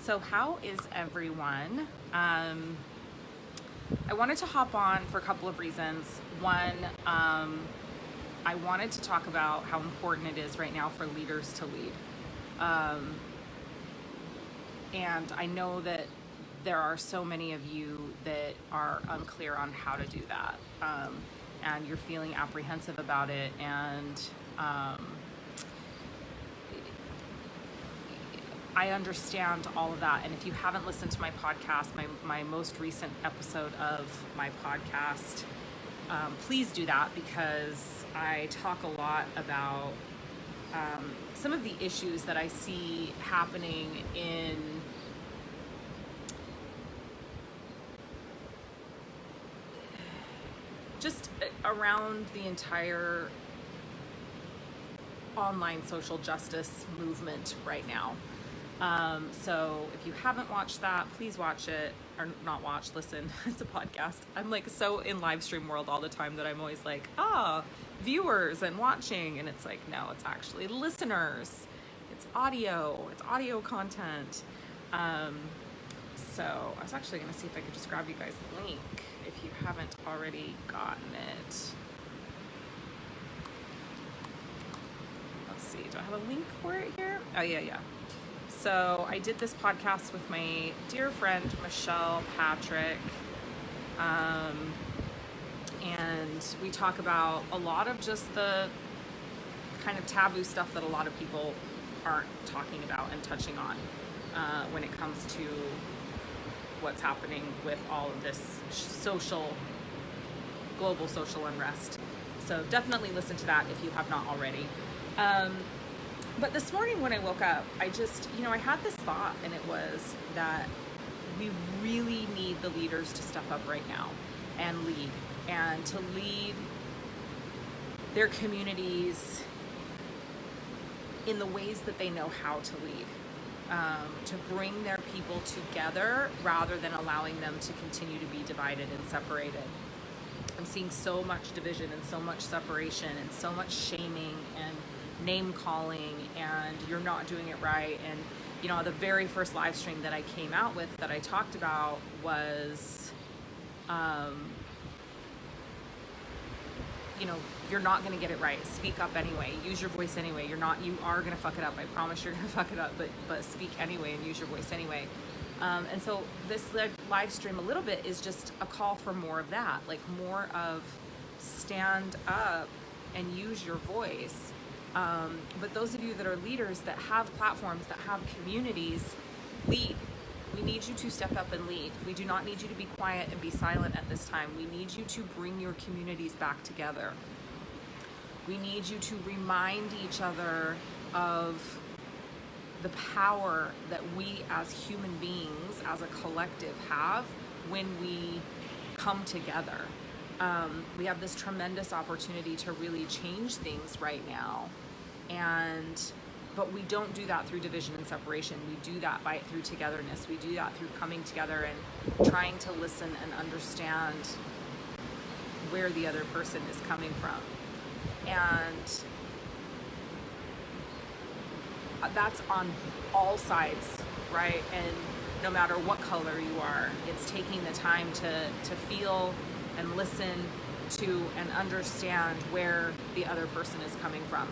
So how is everyone? I wanted to hop on for a couple of reasons. One, I wanted to talk about how important it is right now for leaders to lead. And I know that there are so many of you that are unclear on how to do that. And you're feeling apprehensive about it. And I understand all of that. And if you haven't listened to my podcast, my most recent episode of my podcast, please do that, because I talk a lot about some of the issues that I see happening in just around the entire online social justice movement right now. So if you haven't watched that, please watch it, or not watch, listen. It's a podcast. I'm like so in live stream world all the time that I'm always like, viewers and watching, and it's like, no, it's actually listeners. It's audio content. So I was actually gonna see if I could just grab you guys the link if you haven't already gotten it. Let's see, do I have a link for it here? Oh yeah. So I did this podcast with my dear friend, Michelle Patrick, and we talk about a lot of just the kind of taboo stuff that a lot of people aren't talking about and touching on when it comes to what's happening with all of this global social unrest. So definitely listen to that if you have not already. But this morning when I woke up, I just, I had this thought, and it was that we really need the leaders to step up right now and lead, and to lead their communities in the ways that they know how to lead, to bring their people together rather than allowing them to continue to be divided and separated. I'm seeing so much division and so much separation and so much shaming and name calling, and you're not doing it right. And the very first live stream that I came out with that I talked about was you're not going to get it right. Speak up anyway. Use your voice anyway. You are going to fuck it up. I promise you're going to fuck it up, but speak anyway and use your voice anyway. And so this live stream a little bit is just a call for more of that, like more of stand up and use your voice. But those of you that are leaders, that have platforms, that have communities, lead. We need you to step up and lead. We do not need you to be quiet and be silent at this time. We need you to bring your communities back together. We need you to remind each other of the power that we as human beings, as a collective, have when we come together. We have this tremendous opportunity to really change things right now, but we don't do that through division and separation. We do that through togetherness. We do that through coming together and trying to listen and understand where the other person is coming from. And that's on all sides, right? And no matter what color you are, it's taking the time to feel and listen to and understand where the other person is coming from.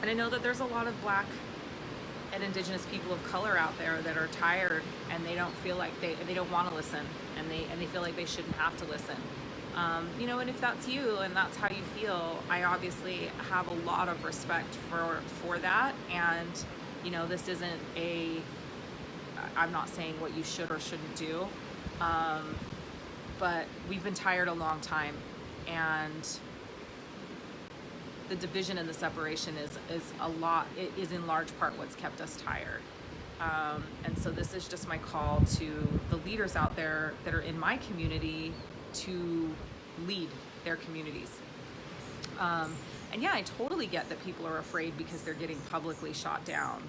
And I know that there's a lot of Black and Indigenous people of color out there that are tired, and they don't feel like they don't want to listen, and they feel like they shouldn't have to listen. And if that's you and that's how you feel, I obviously have a lot of respect for that. And this isn't I'm not saying what you should or shouldn't do, but we've been tired a long time, and the division and the separation is in large part what's kept us tired. And so this is just my call to the leaders out there that are in my community to lead their communities. And yeah, I totally get that people are afraid because they're getting publicly shot down.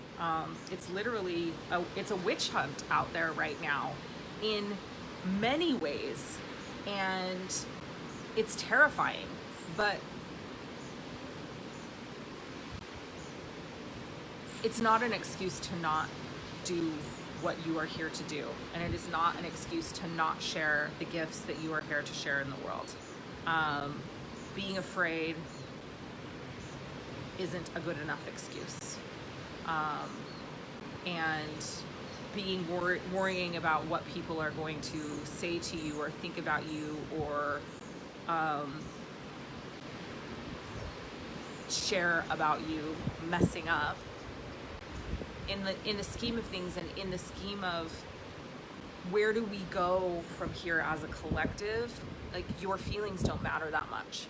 It's literally, it's a witch hunt out there right now in many ways, and it's terrifying, but it's not an excuse to not do what you are here to do. And it is not an excuse to not share the gifts that you are here to share in the world. Being afraid isn't a good enough excuse. And being worrying about what people are going to say to you or think about you or share about you messing up in the scheme of things, and in the scheme of where do we go from here as a collective, like, your feelings don't matter that much.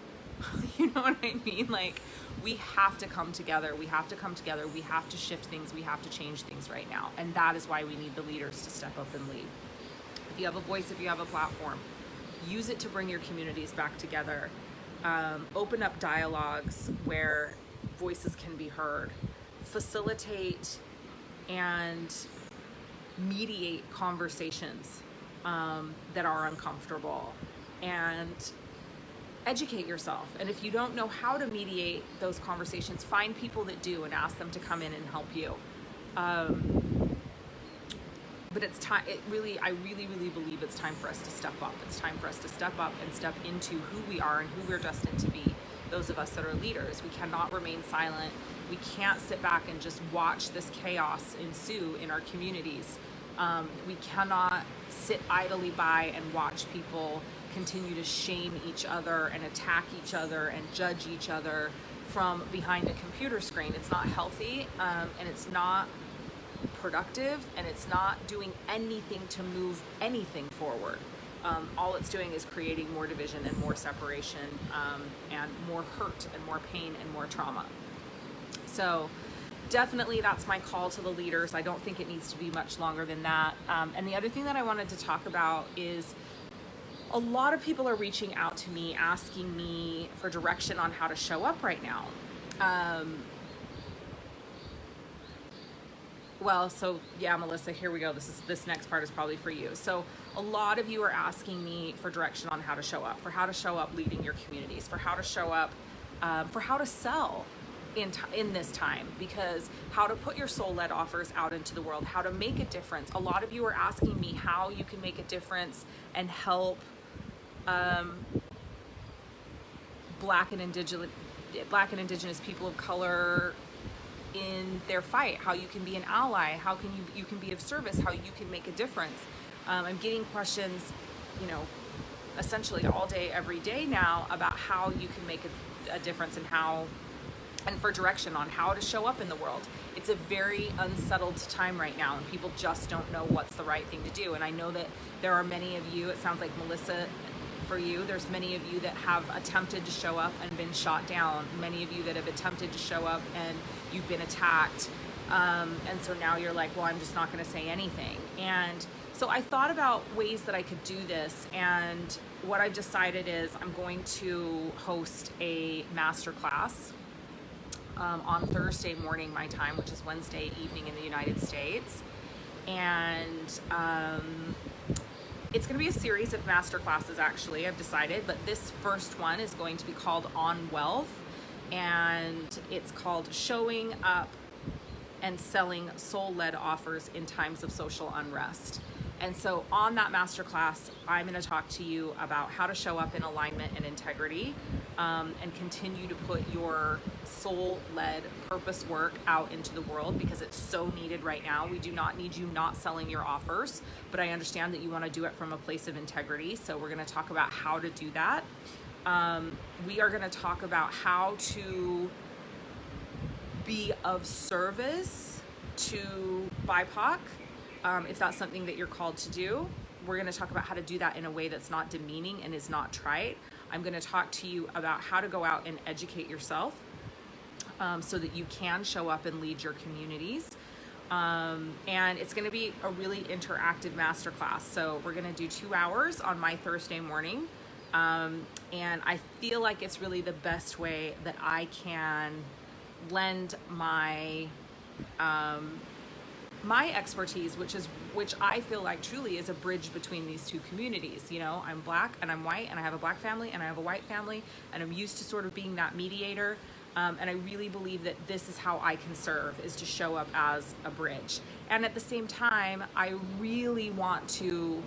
You know what I mean? Like, we have to come together. We have to come together. We have to shift things. We have to change things right now. And that is why we need the leaders to step up and lead. If you have a voice, if you have a platform, use it to bring your communities back together. Open up dialogues where voices can be heard. Facilitate and mediate conversations that are uncomfortable, and educate yourself. And if you don't know how to mediate those conversations, find people that do and ask them to come in and help you. But it's time, I really believe it's time for us to step up. It's time for us to step up and step into who we are and who we're destined to be, those of us that are leaders. We cannot remain silent. We can't sit back and just watch this chaos ensue in our communities. We cannot sit idly by and watch people continue to shame each other and attack each other and judge each other from behind a computer screen. It's not healthy, and it's not productive, and it's not doing anything to move anything forward. All it's doing is creating more division and more separation, and more hurt and more pain and more trauma. So definitely that's my call to the leaders. I don't think it needs to be much longer than that. And the other thing that I wanted to talk about is a lot of people are reaching out to me asking me for direction on how to show up right now. Well, so yeah, Melissa, here we go. This next part is probably for you. So a lot of you are asking me for direction on how to show up, for how to show up leading your communities, for how to show up, for how to sell in this time, because how to put your soul-led offers out into the world, how to make a difference. A lot of you are asking me how you can make a difference and help Black and Indigenous people of color in their fight, how you can be an ally, how can you can be of service, how you can make a difference. I'm getting questions, essentially all day, every day now, about how you can make a difference, and for direction on how to show up in the world. It's a very unsettled time right now, and people just don't know what's the right thing to do. And I know that there are many of you, it sounds like, Melissa, for you, there's many of you that have attempted to show up and been shot down. Many of you that have attempted to show up and you've been attacked. And so now you're like, well, I'm just not gonna say anything. And so I thought about ways that I could do this, and what I've decided is I'm going to host a masterclass on Thursday morning my time, which is Wednesday evening in the United States. And it's going to be a series of master classes, actually, I've decided, but this first one is going to be called On Wealth, and it's called Showing Up and Selling Soul-Led Offers in Times of Social Unrest. And so on that masterclass, I'm going to talk to you about how to show up in alignment and integrity, and continue to put your soul-led purpose work out into the world, because it's so needed right now. We do not need you not selling your offers, but I understand that you want to do it from a place of integrity. So we're going to talk about how to do that. We are going to talk about how to be of service to BIPOC, if that's something that you're called to do. We're going to talk about how to do that in a way that's not demeaning and is not trite. I'm going to talk to you about how to go out and educate yourself, so that you can show up and lead your communities. And it's going to be a really interactive masterclass. So we're going to do 2 hours on my Thursday morning. And I feel like it's really the best way that I can lend my expertise, which I feel like truly is a bridge between these two communities. I'm Black and I'm white, and I have a Black family and I have a white family, and I'm used to sort of being that mediator. And I really believe that this is how I can serve, is to show up as a bridge. And at the same time, I really want to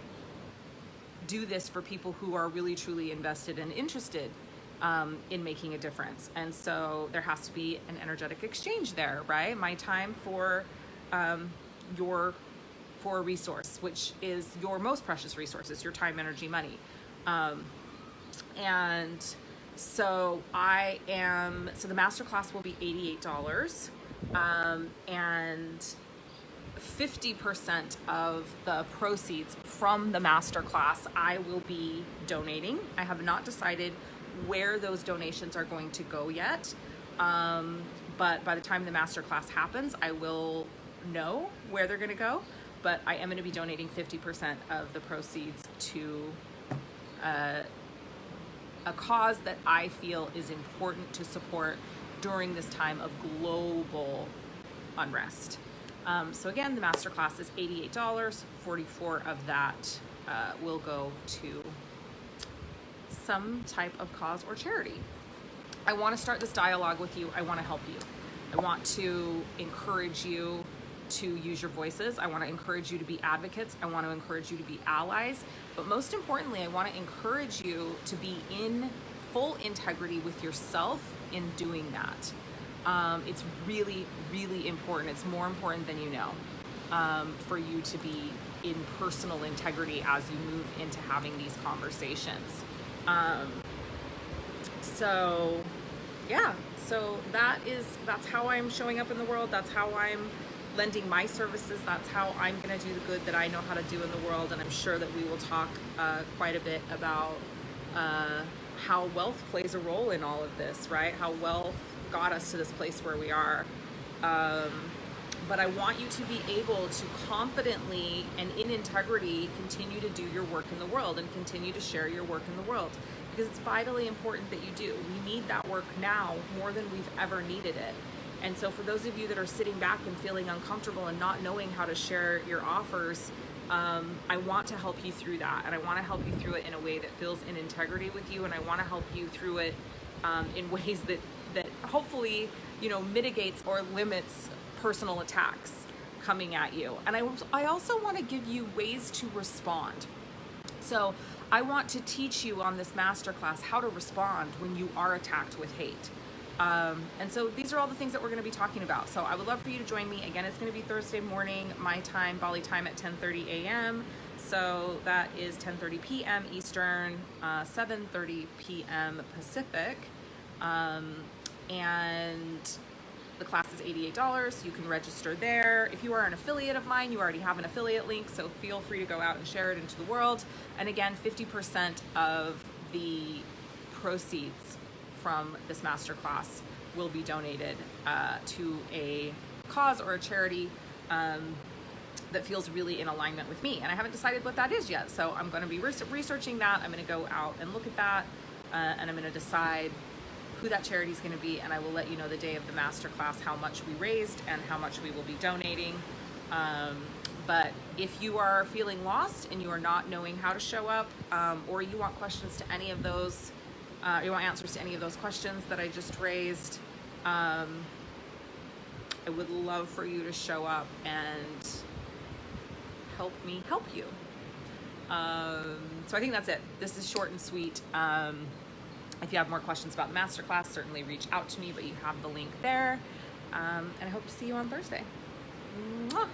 do this for people who are really truly invested and interested in making a difference. And so there has to be an energetic exchange there, right? My time for for a resource, which is your most precious resources, your time, energy, money. And so so the masterclass will be $88. And 50% of the proceeds from the masterclass I will be donating. I have not decided where those donations are going to go yet. But by the time the masterclass happens, I will know where they're going to go. But I am going to be donating 50% of the proceeds to a cause that I feel is important to support during this time of global unrest. So again, the masterclass is $88. 44 of that will go to some type of cause or charity. I want to start this dialogue with you. I want to help you. I want to encourage you to use your voices. I want to encourage you to be advocates. I want to encourage you to be allies. But most importantly, I want to encourage you to be in full integrity with yourself in doing that. It's really, really important. It's more important than you know, for you to be in personal integrity as you move into having these conversations. So yeah, so that's how I'm showing up in the world. That's how I'm lending my services. That's how I'm going to do the good that I know how to do in the world. And I'm sure that we will talk quite a bit about how wealth plays a role in all of this, right? How wealth got us to this place where we are. But I want you to be able to confidently and in integrity continue to do your work in the world and continue to share your work in the world, because it's vitally important that you do. We need that work now more than we've ever needed it. And so for those of you that are sitting back and feeling uncomfortable and not knowing how to share your offers, I want to help you through that. And I want to help you through it in a way that feels in integrity with you. And I want to help you through it in ways that hopefully, mitigates or limits personal attacks coming at you. And I also want to give you ways to respond. So I want to teach you on this masterclass how to respond when you are attacked with hate. And so these are all the things that we're going to be talking about. So I would love for you to join me. Again, it's going to be Thursday morning, my time, Bali time at 10:30 a.m. So that is 10:30 p.m. Eastern, 7:30 p.m. Pacific. And the class is $88. You can register there. If you are an affiliate of mine, you already have an affiliate link, so feel free to go out and share it into the world. And again, 50% of the proceeds from this masterclass will be donated to a cause or a charity that feels really in alignment with me. And I haven't decided what that is yet, so I'm going to be researching that. I'm going to go out and look at that, and I'm going to decide who that charity is going to be, and I will let you know the day of the masterclass how much we raised and how much we will be donating. But if you are feeling lost and you are not knowing how to show up, or you want questions to any of those, you want answers to any of those questions that I just raised, I would love for you to show up and help me help you. So I think that's it. This is short and sweet. If you have more questions about the masterclass, certainly reach out to me, but you have the link there. And I hope to see you on Thursday. Mwah!